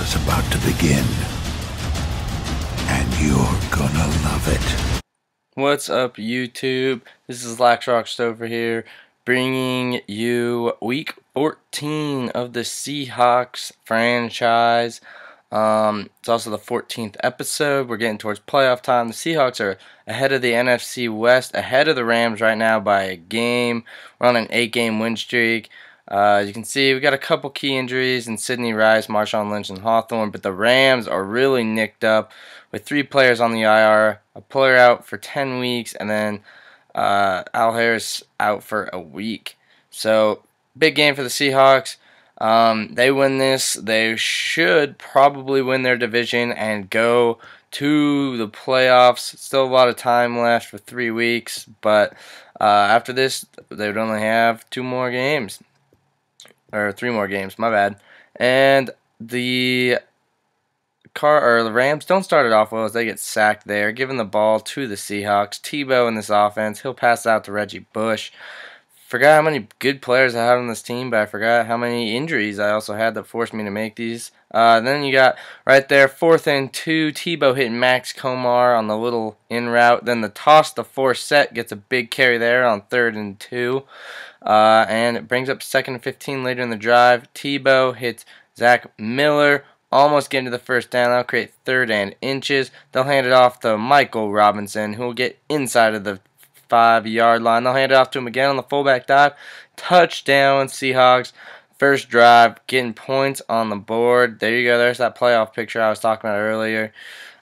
is about to begin, and you're gonna love it. What's up, YouTube? This is Laxroxtopher here, bringing you week 14 of the Seahawks franchise. It's also the 14th episode. We're getting towards playoff time. The Seahawks are ahead of the NFC West, ahead of the Rams right now by a game. We're on an 8-game win streak. As you can see, we got a couple key injuries in Sidney Rice, Marshawn Lynch, and Hawthorne, but the Rams are really nicked up with 3 players on the IR, a player out for 10 weeks, and then Al Harris out for a week. So, big game for the Seahawks. They win this, they should probably win their division and go to the playoffs. Still a lot of time left for 3 weeks, but after this, they would only have 2 more games. Or 3 more games, my bad. And the Rams don't start it off well as they get sacked there, giving the ball to the Seahawks. Tebow in this offense, he'll pass out to Reggie Bush. Forgot how many good players I have on this team, but I forgot how many injuries I also had that forced me to make these. Then you got right there, 4th and 2, Tebow hitting Max Komar on the little in route. Then the toss, the 4-set, gets a big carry there on 3rd and 2. And it brings up 2nd and 15 later in the drive. Tebow hits Zach Miller, almost getting to the first down. That'll create 3rd and inches. They'll hand it off to Michael Robinson, who will get inside of the 5-yard line. They'll hand it off to him again on the fullback dive. Touchdown, Seahawks. First drive, getting points on the board. There you go. There's that playoff picture I was talking about earlier.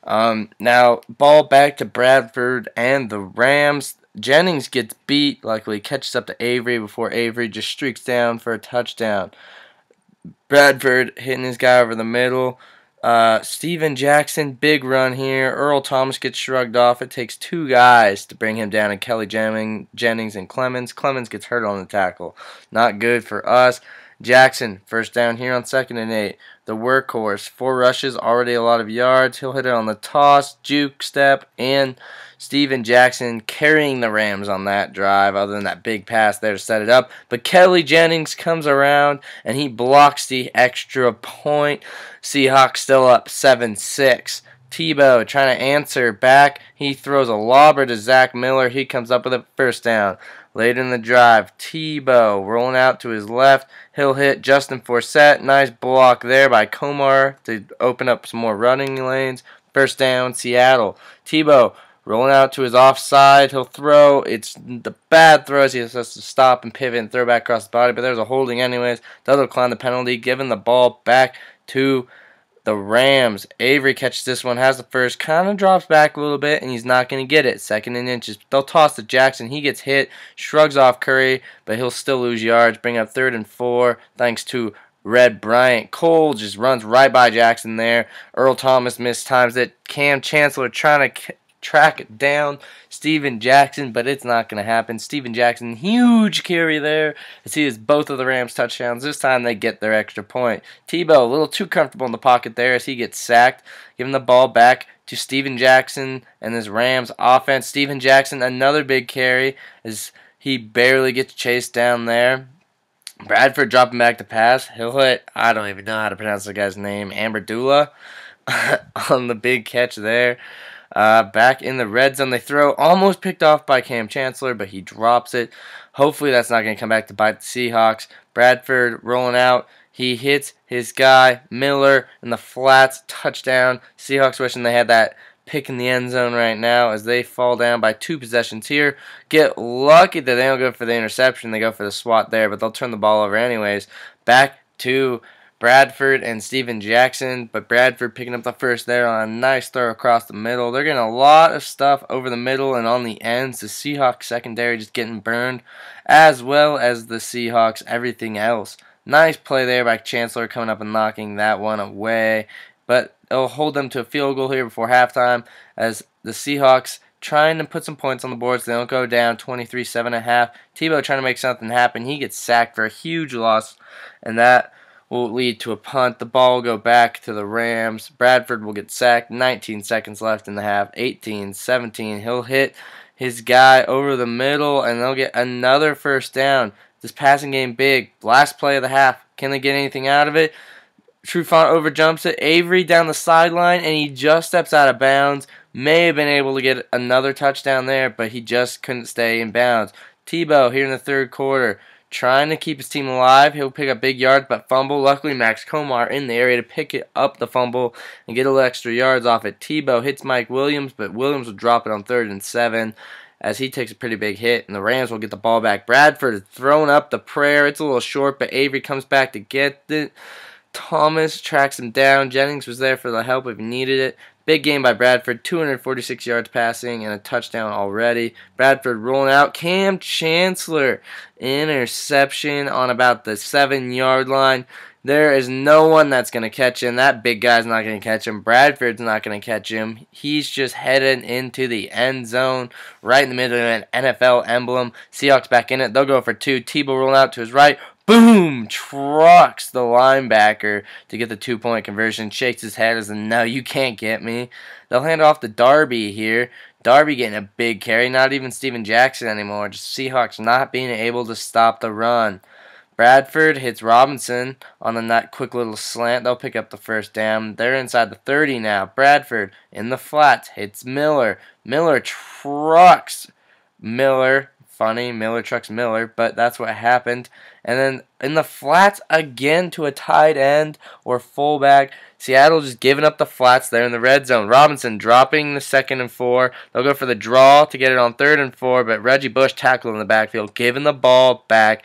Now, ball back to Bradford and the Rams. Jennings gets beat. Luckily, catches up to Avery before Avery just streaks down for a touchdown. Bradford hitting his guy over the middle. Steven Jackson, big run here. Earl Thomas gets shrugged off. It takes 2 guys to bring him down, and Kelly Jennings and Clemens. Clemens gets hurt on the tackle. Not good for us. Jackson, first down here on 2nd and 8. The workhorse, 4 rushes, already a lot of yards. He'll hit it on the toss, juke step, and Steven Jackson carrying the Rams on that drive, other than that big pass there to set it up. But Kelly Jennings comes around, and he blocks the extra point. Seahawks still up 7-6. Tebow trying to answer back. He throws a lobber to Zach Miller. He comes up with a first down. Later in the drive, Tebow rolling out to his left. He'll hit Justin Forsett. Nice block there by Komar to open up some more running lanes. First down, Seattle. Tebow rolling out to his offside. He'll throw. It's the bad throws. He has to stop and pivot and throw back across the body, but there's a holding anyways. They'll decline the penalty, giving the ball back to the Rams. Avery catches this one, has the first, kind of drops back a little bit, and he's not going to get it. 2nd and inches. They'll toss to Jackson. He gets hit, shrugs off Curry, but he'll still lose yards. Bring up 3rd and 4 thanks to Red Bryant. Cole just runs right by Jackson there. Earl Thomas mistimes it. Cam Chancellor trying to track down Steven Jackson, but it's not going to happen. Steven Jackson, huge carry there as he is both of the Rams touchdowns. This time they get their extra point. Tebow a little too comfortable in the pocket there as he gets sacked, giving the ball back to Steven Jackson and his Rams offense. Steven Jackson, another big carry as he barely gets chased down there. Bradford dropping back to pass. He'll hit, I don't even know how to pronounce the guy's name, Amberdula on the big catch there. Back in the red zone, they throw, almost picked off by Cam Chancellor, but he drops it. Hopefully that's not going to come back to bite the Seahawks. Bradford rolling out. He hits his guy, Miller, in the flats, touchdown. Seahawks wishing they had that pick in the end zone right now as they fall down by 2 possessions here. Get lucky that they don't go for the interception. They go for the swat there, but they'll turn the ball over anyways. Back to Bradford and Steven Jackson, but Bradford picking up the first there on a nice throw across the middle. They're getting a lot of stuff over the middle and on the ends. The Seahawks secondary just getting burned, as well as the Seahawks everything else. Nice play there by Chancellor coming up and knocking that one away, but it'll hold them to a field goal here before halftime as the Seahawks trying to put some points on the board so they don't go down 23-7.5. Tebow trying to make something happen. He gets sacked for a huge loss, and that will lead to a punt. The ball will go back to the Rams. Bradford will get sacked. 19 seconds left in the half. 18-17. He'll hit his guy over the middle, and they'll get another first down. This passing game big. Last play of the half. Can they get anything out of it? Trufant overjumps it. Avery down the sideline, and he just steps out of bounds. May have been able to get another touchdown there, but he just couldn't stay in bounds. Tebow here in the third quarter, trying to keep his team alive. He'll pick up big yards, but fumble. Luckily, Max Komar in the area to pick it up the fumble and get a little extra yards off it. Tebow hits Mike Williams, but Williams will drop it on 3rd and 7 as he takes a pretty big hit, and the Rams will get the ball back. Bradford throwing up the prayer. It's a little short, but Avery comes back to get it. Thomas tracks him down. Jennings was there for the help if he needed it. Big game by Bradford, 246 yards passing and a touchdown already. Bradford rolling out. Cam Chancellor, interception on about the 7-yard line. There is no one that's going to catch him. That big guy's not going to catch him. Bradford's not going to catch him. He's just heading into the end zone, right in the middle of an NFL emblem. Seahawks back in it. They'll go for 2. Tebow rolling out to his right. Boom! Trucks the linebacker to get the 2-point conversion. Shakes his head as a no, you can't get me. They'll hand off to Darby here. Darby getting a big carry. Not even Steven Jackson anymore. Just Seahawks not being able to stop the run. Bradford hits Robinson on a quick little slant. They'll pick up the first down. They're inside the 30 now. Bradford in the flats hits Miller. Miller trucks Miller. Funny, Miller trucks Miller, but that's what happened. And then in the flats again to a tight end or fullback. Seattle just giving up the flats there in the red zone. Robinson dropping the 2nd and 4. They'll go for the draw to get it on 3rd and 4, but Reggie Bush tackled in the backfield, giving the ball back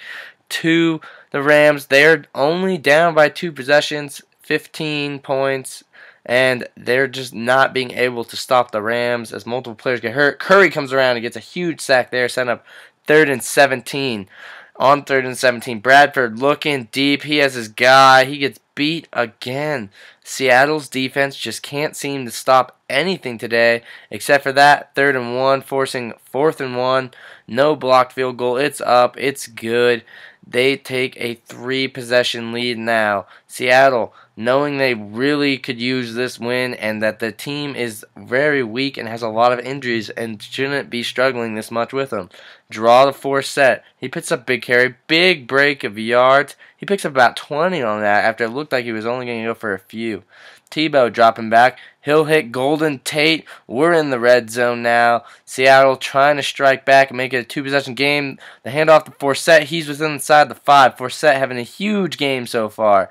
to the Rams. They're only down by 2 possessions, 15 points. And they're just not being able to stop the Rams as multiple players get hurt. Curry comes around and gets a huge sack there, setting up 3rd and 17. On 3rd and 17, Bradford looking deep. He has his guy. He gets beat again. Seattle's defense just can't seem to stop anything today, except for that 3rd and 1, forcing 4th and 1. No blocked field goal. It's up. It's good. They take a 3-possession lead now. Seattle, knowing they really could use this win and that the team is very weak and has a lot of injuries and shouldn't be struggling this much with them. Draw the 4 set. He puts up big carry, big break of yards. He picks up about 20 on that after it looked like he was only going to go for a few. Tebow dropping back. He'll hit Golden Tate. We're in the red zone now. Seattle trying to strike back and make it a 2-possession game. The handoff to Forsett. He's within inside the 5. Forsett having a huge game so far.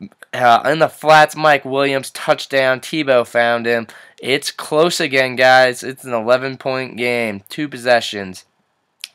In the flats, Mike Williams, touchdown. Tebow found him. It's close again, guys. It's an 11-point game. 2 possessions.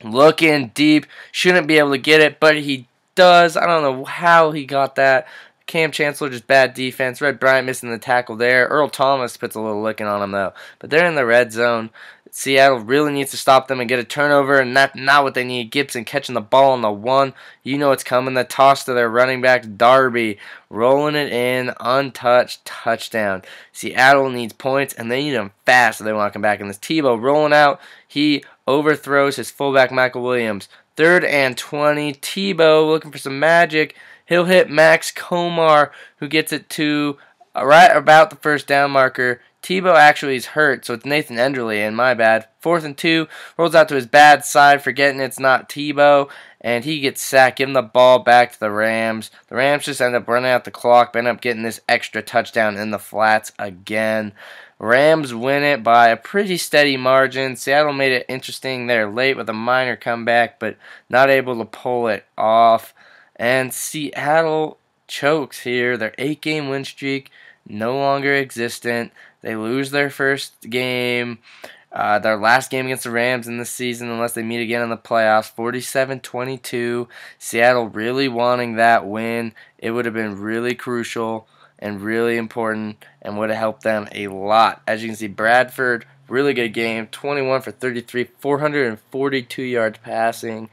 Looking deep. Shouldn't be able to get it, but he does. I don't know how he got that. Cam Chancellor, just bad defense. Red Bryant missing the tackle there. Earl Thomas puts a little licking on him, though. But they're in the red zone. Seattle really needs to stop them and get a turnover, and that's not what they need. Gibson catching the ball on the 1. You know it's coming. The toss to their running back, Darby, rolling it in, untouched, touchdown. Seattle needs points, and they need them fast if they want to come back in this. Tebow rolling out. He overthrows his fullback, Michael Williams. 3rd and 20. Tebow looking for some magic. He'll hit Max Komar, who gets it to right about the first down marker. Tebow actually is hurt, so it's Nathan Enderle, and my bad. 4th and 2, rolls out to his bad side, forgetting it's not Tebow, and he gets sacked, giving the ball back to the Rams. The Rams just end up running out the clock, but end up getting this extra touchdown in the flats again. Rams win it by a pretty steady margin. Seattle made it interesting there late with a minor comeback, but not able to pull it off. And Seattle chokes here. Their 8-game win streak no longer existent. They lose their first game, their last game against the Rams in this season, unless they meet again in the playoffs, 47-22. Seattle really wanting that win. It would have been really crucial and really important and would have helped them a lot. As you can see, Bradford, really good game, 21 for 33, 442 yards passing,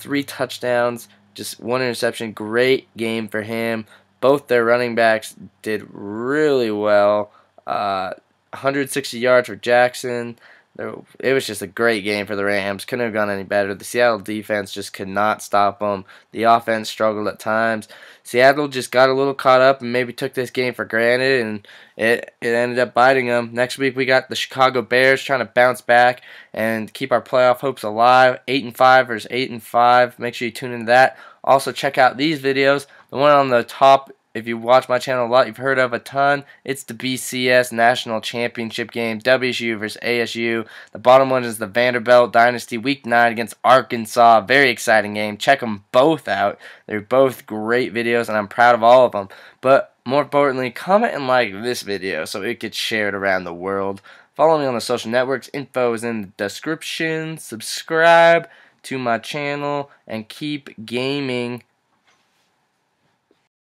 3 touchdowns, just 1 interception. Great game for him. Both their running backs did really well. 160 yards for Jackson. It was just a great game for the Rams. Couldn't have gone any better. The Seattle defense just could not stop them. The offense struggled at times. Seattle just got a little caught up and maybe took this game for granted, and it ended up biting them. Next week we got the Chicago Bears trying to bounce back and keep our playoff hopes alive. 8-5 versus 8-5. Make sure you tune into that. Also check out these videos. The one on the top if you watch my channel a lot, you've heard of a ton. It's the BCS National Championship game, WSU versus ASU. The bottom one is the Vanderbilt Dynasty Week 9 against Arkansas. Very exciting game. Check them both out. They're both great videos, and I'm proud of all of them. But more importantly, comment and like this video so it gets shared around the world. Follow me on the social networks. Info is in the description. Subscribe to my channel and keep gaming.